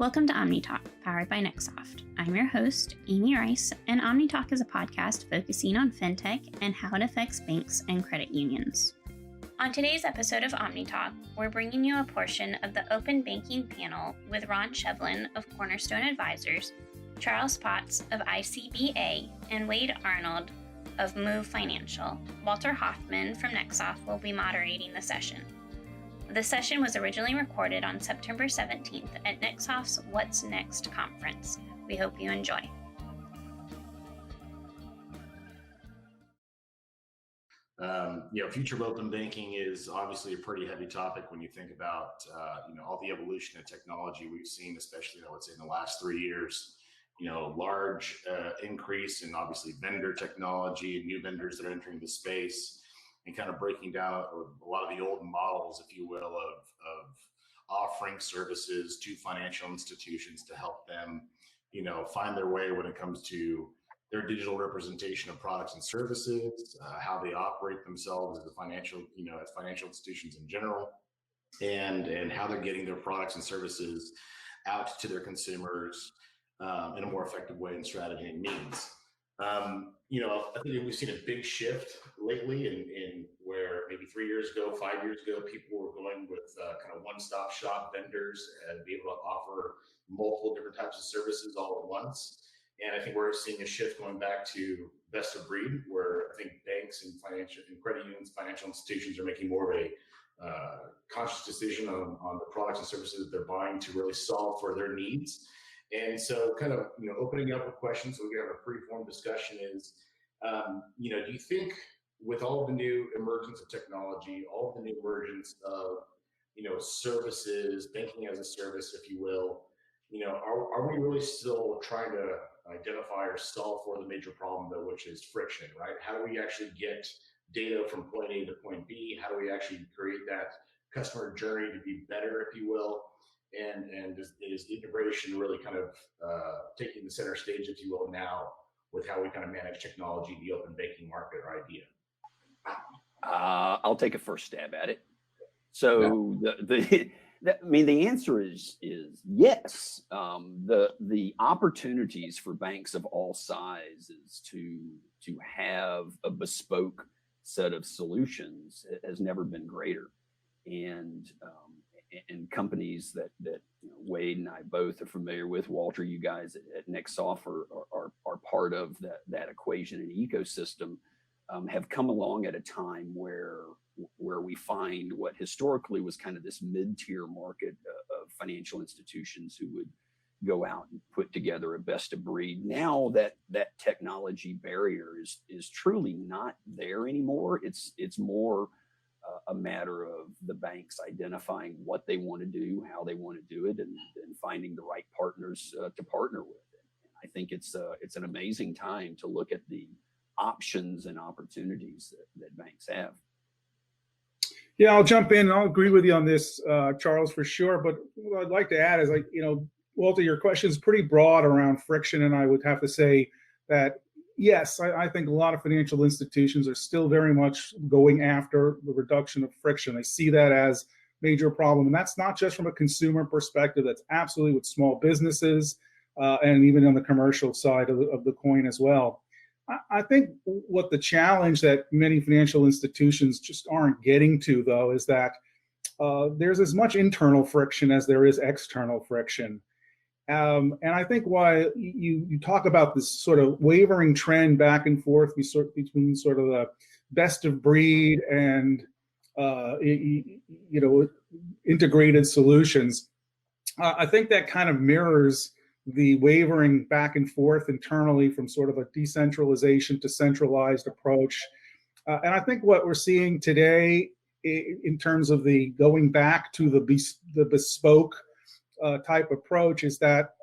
Welcome to OmniTalk, powered by NXTsoft. I'm your host, Amy Rice, and OmniTalk is a podcast focusing on fintech and how it affects banks and credit unions. On today's episode of OmniTalk, we're bringing you a portion of the Open Banking panel with Ron Shevlin of Cornerstone Advisors, Charles Potts of ICBA, and Wade Arnold of Moov Financial. Walter Hoffman from NXTsoft will be moderating the session. The session was originally recorded on September 17th at NXTsoft's What's Next conference. We hope you enjoy. Future of open banking is obviously a pretty heavy topic when you think about, all the evolution of technology we've seen, especially, I would say, in the last 3 years. Large increase in obviously vendor technology and new vendors that are entering the space, and kind of breaking down a lot of the old models, if you will, of offering services to financial institutions to help them, find their way when it comes to their digital representation of products and services, how they operate themselves as as financial institutions in general, and how they're getting their products and services out to their consumers in a more effective way and strategy and means. I think we've seen a big shift lately in where maybe 3 years ago, 5 years ago, people were going with kind of one-stop shop vendors and be able to offer multiple different types of services all at once. And I think we're seeing a shift going back to best of breed, where I think banks and credit unions, financial institutions are making more of a conscious decision on the products and services that they're buying to really solve for their needs. And so kind of, opening up with questions so we can have a pre-formed discussion is, do you think with all the new emergence of technology, all the new emergence of, services, banking as a service, if you will, are we really still trying to identify or solve for the major problem, though, which is friction, right? How do we actually get data from point A to point B? How do we actually create that customer journey to be better, if you will? And is integration really kind of taking the center stage, if you will, now with how we kind of manage technology in the open banking market or idea? I'll take a first stab at it. So the answer is yes. The opportunities for banks of all sizes to have a bespoke set of solutions has never been greater, and companies that Wade and I both are familiar with. Walter, you guys at NXTsoft are part of that equation and ecosystem, have come along at a time where we find what historically was kind of this mid-tier market of financial institutions who would go out and put together a best of breed. Now that technology barrier is truly not there anymore. It's more a matter of the banks identifying what they want to do, how they want to do it, and finding the right partners to partner with. And I think it's an amazing time to look at the options and opportunities that banks have. Yeah, I'll jump in. I'll agree with you on this, Charles, for sure. But what I'd like to add is, Walter, your question is pretty broad around friction, and I would have to say that yes, I think a lot of financial institutions are still very much going after the reduction of friction. They see that as a major problem. And that's not just from a consumer perspective. That's absolutely with small businesses and even on the commercial side of the coin as well. I think what the challenge that many financial institutions just aren't getting to, though, is that there's as much internal friction as there is external friction. And I think why you talk about this sort of wavering trend back and forth between sort of the best of breed and integrated solutions, I think that kind of mirrors the wavering back and forth internally from sort of a decentralization to centralized approach. And I think what we're seeing today in terms of the going back to the bespoke type approach is that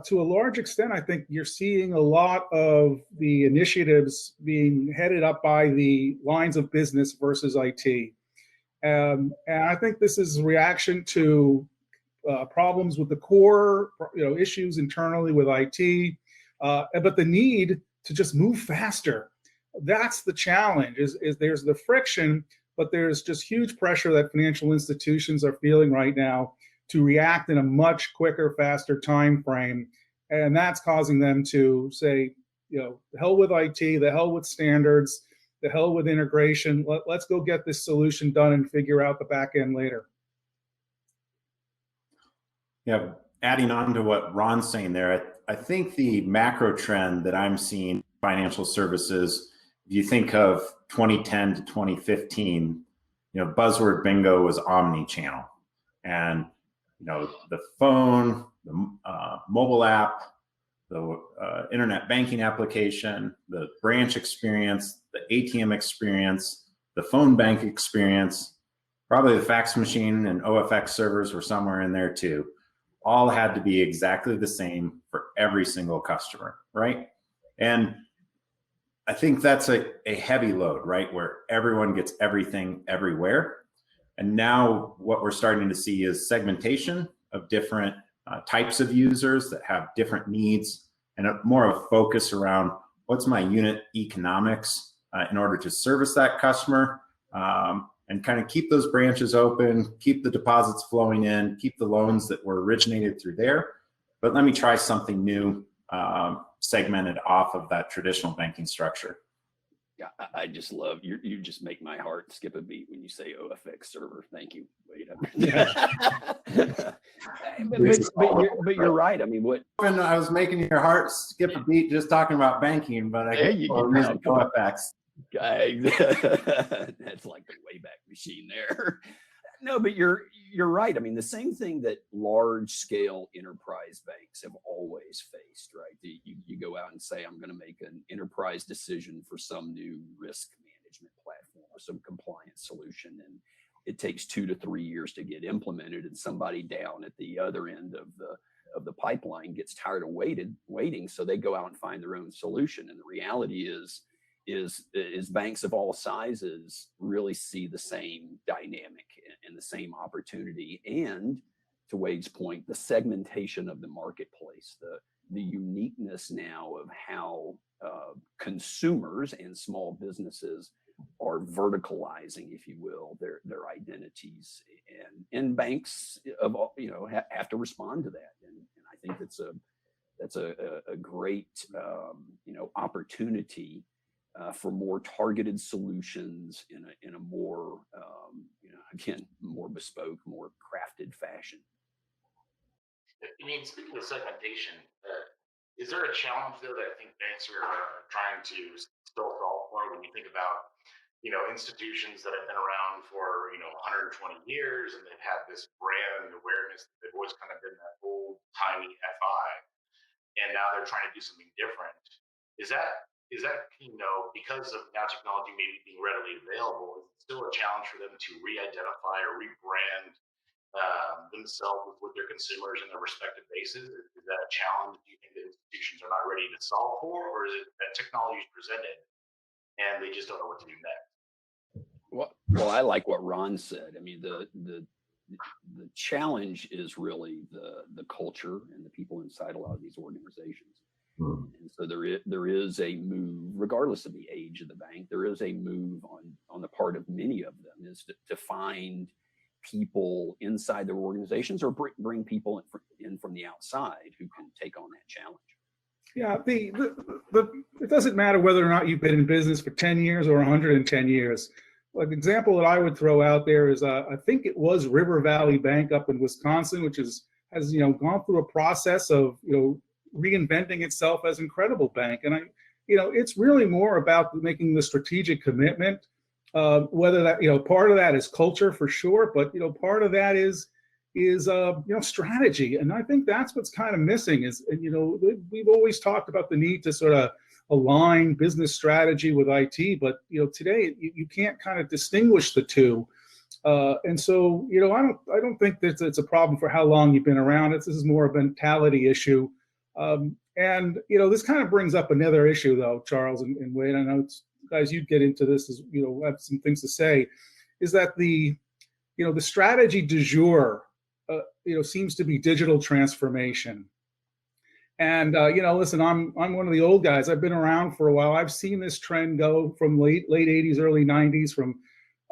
to a large extent, I think you're seeing a lot of the initiatives being headed up by the lines of business versus IT. And I think this is a reaction to problems with the core, issues internally with IT, but the need to just move faster. That's the challenge, is there's the friction, but there's just huge pressure that financial institutions are feeling right now to react in a much quicker, faster time frame. And that's causing them to say, the hell with IT, the hell with standards, the hell with integration. Let's go get this solution done and figure out the back end later. Yeah, adding on to what Ron's saying there, I think the macro trend that I'm seeing in financial services, if you think of 2010 to 2015, buzzword bingo was omni-channel. And, the phone, the mobile app, the internet banking application, the branch experience, the ATM experience, the phone bank experience, probably the fax machine and OFX servers were somewhere in there too. All had to be exactly the same for every single customer, right? And I think that's a heavy load, right? Where everyone gets everything everywhere. And now what we're starting to see is segmentation of different types of users that have different needs, and more of a focus around what's my unit economics in order to service that customer, and kind of keep those branches open, keep the deposits flowing in, keep the loans that were originated through there. But let me try something new, segmented off of that traditional banking structure. Yeah, I just love you just make my heart skip a beat when you say OFX server. Thank you. Wait a minute. but you're right. I mean, I was making your heart skip a beat just talking about banking, but I guess OFX. That's like the Wayback Machine there. No, but you're right. I mean, the same thing that large scale enterprise banks have always faced, right? You go out and say, I'm going to make an enterprise decision for some new risk management platform or some compliance solution, and it takes 2 to 3 years to get implemented, and somebody down at the other end of the pipeline gets tired of waiting, so they go out and find their own solution. And the reality is banks of all sizes really see the same dynamic and the same opportunity, and to Wade's point, the segmentation of the marketplace, the uniqueness now of how consumers and small businesses are verticalizing, if you will, their identities, and banks of all, have to respond to that. And I think that's a great opportunity for more targeted solutions in a more again, more bespoke, more crafted fashion. I mean, speaking of segmentation, is there a challenge though that I think banks are trying to still solve for when you think about institutions that have been around for 120 years, and they've had this brand awareness? They've always kind of been that old timey FI, and now they're trying to do something different. Is that because of now technology maybe being readily available, is it still a challenge for them to re-identify or rebrand themselves with their consumers in their respective bases? Is that a challenge do you think that institutions are not ready to solve for, or is it that technology is presented and they just don't know what to do next? Well, I like what Ron said. I mean, the challenge is really the culture and the people inside a lot of these organizations. And so there is a move, regardless of the age of the bank, there is a move on the part of many of them is to find people inside their organizations, or bring people in from the outside who can take on that challenge. Yeah, it doesn't matter whether or not you've been in business for 10 years or 110 years. An example that I would throw out there is I think it was River Valley Bank up in Wisconsin, which has gone through a process of reinventing itself as an incredible bank. And it's really more about making the strategic commitment. Whether that part of that is culture for sure, but part of that is strategy. And I think that's what's kind of missing is, we've always talked about the need to sort of align business strategy with IT, but today you can't kind of distinguish the two. And so I don't think that it's a problem for how long you've been around. This is more of a mentality issue. And this kind of brings up another issue though, Charles and Wade. I know guys, you'd get into this as have some things to say, is that the strategy du jour seems to be digital transformation. And listen, I'm one of the old guys. I've been around for a while. I've seen this trend go from late 80s, early 90s, from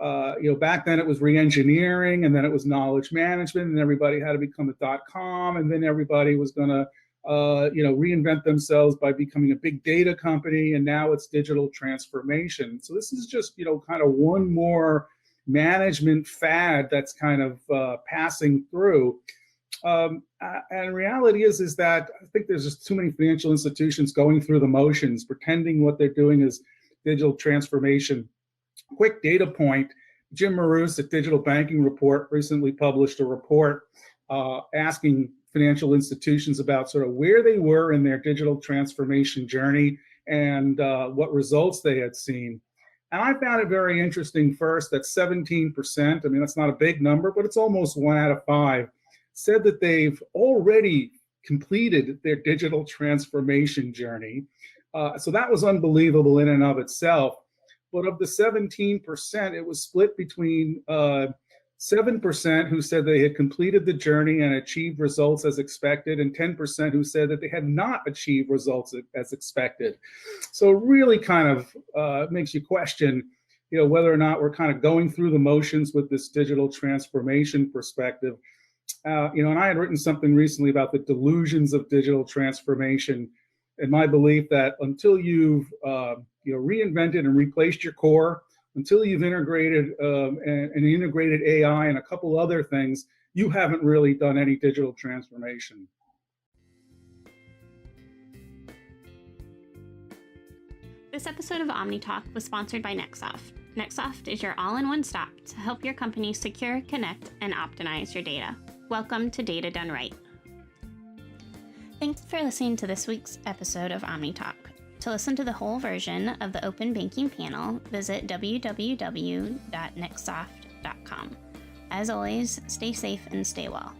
Back then it was re-engineering, and then it was knowledge management, and everybody had to become a .com, and then everybody was going to reinvent themselves by becoming a big data company, and now it's digital transformation. So this is just, kind of one more management fad that's kind of passing through. And reality is that I think there's just too many financial institutions going through the motions, pretending what they're doing is digital transformation. Quick data point, Jim Maroos at Digital Banking Report recently published a report asking financial institutions about sort of where they were in their digital transformation journey and what results they had seen. And I found it very interesting first that 17%, I mean, that's not a big number, but it's almost 1 out of 5, said that they've already completed their digital transformation journey. So that was unbelievable in and of itself. But of the 17%, it was split between 7% who said they had completed the journey and achieved results as expected, and 10% who said that they had not achieved results as expected. So it really kind of makes you question, whether or not we're kind of going through the motions with this digital transformation perspective. And I had written something recently about the delusions of digital transformation, and my belief that until you've reinvented and replaced your core, until you've integrated and integrated AI and a couple other things, you haven't really done any digital transformation. This episode of OmniTalk was sponsored by NXTsoft. NXTsoft is your all-in-one stop to help your company secure, connect, and optimize your data. Welcome to Data Done Right. Thanks for listening to this week's episode of OmniTalk. To listen to the whole version of the Open Banking panel, visit www.nextsoft.com. As always, stay safe and stay well.